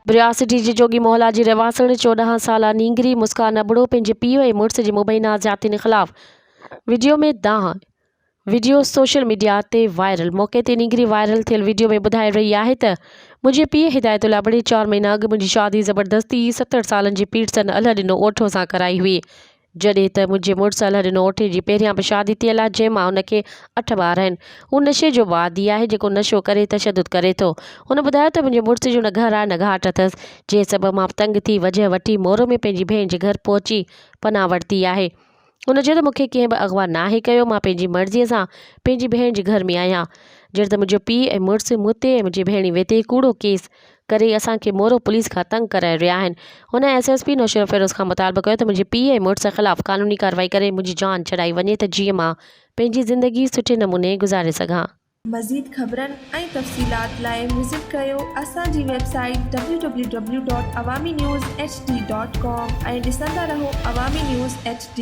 बिरासिटी जी जोगी मोहल्ला जी रवासण 14 साला नींगरी मुस्कान अबड़ो पंहिंजे पीउ ऐं मुड़ुस जी मुबैना ज़ातियुनि ख़िलाफ़ वीडियो में दाह। वीडियो सोशल मीडिया ते वायरल। मौके ते नींगरी वायरल थियल वीडियो में ॿुधाए रही आहे त मुंहिंजे पीउ हिदायतुल्ला बड़े 4 महीना अॻु मुंहिंजी शादी ज़बरदस्ती 70 सालनि जी पीठ सन अल्ह ॾिनो ओठो सां कराई हुई, जॾहिं त मुंहिंजे मुड़ुस अल्ह ॾिनो ओठे जी पहिरियां बि शादी थियल आहे, जंहिंमां हुनखे 8 ॿार आहिनि। हू नशे जो वादी आहे जेको नशो करे तशदुद करे थो। हुन ॿुधायो त मुंहिंजे मुड़ुस जो न घर आहे न घाट अथसि, जंहिं सबबु मां तंग थी वजह वठी मोरो में पंहिंजी भेण जे घर पहुची पनाह वरिती आहे। हुन चयो त मूंखे कंहिं बि अगवा नाहे कयो, मां पंहिंजी मर्ज़ीअ सां पंहिंजी भेण जे घर में आहियां। जॾहिं त मुंहिंजो पीउ ऐं मुड़ुस मूं ते ऐं मुंहिंजी भेण वेते कूड़ो केस करे असांखे मोरो पुलिस खां तंग कराए रहिया आहिनि। हुन SSP नौशर फ़िरोज़ खां मुतालबो कयो त मुंहिंजे पीउ ऐं मुड़ुस ख़िलाफ़ कानूनी कार्रवाई करे मुंहिंजी जान छॾाई वञे त जीअं मां पंहिंजी ज़िंदगी सुठे नमूने गुज़ारे सघां। मज़ीद ख़बरनि ऐं तफ़सीलात लाइ विज़िट कयो असांजी वेबसाइट www.awamiNewsHD.com ऐं ॾिसंदा रहो अवामी न्यूज़ HD।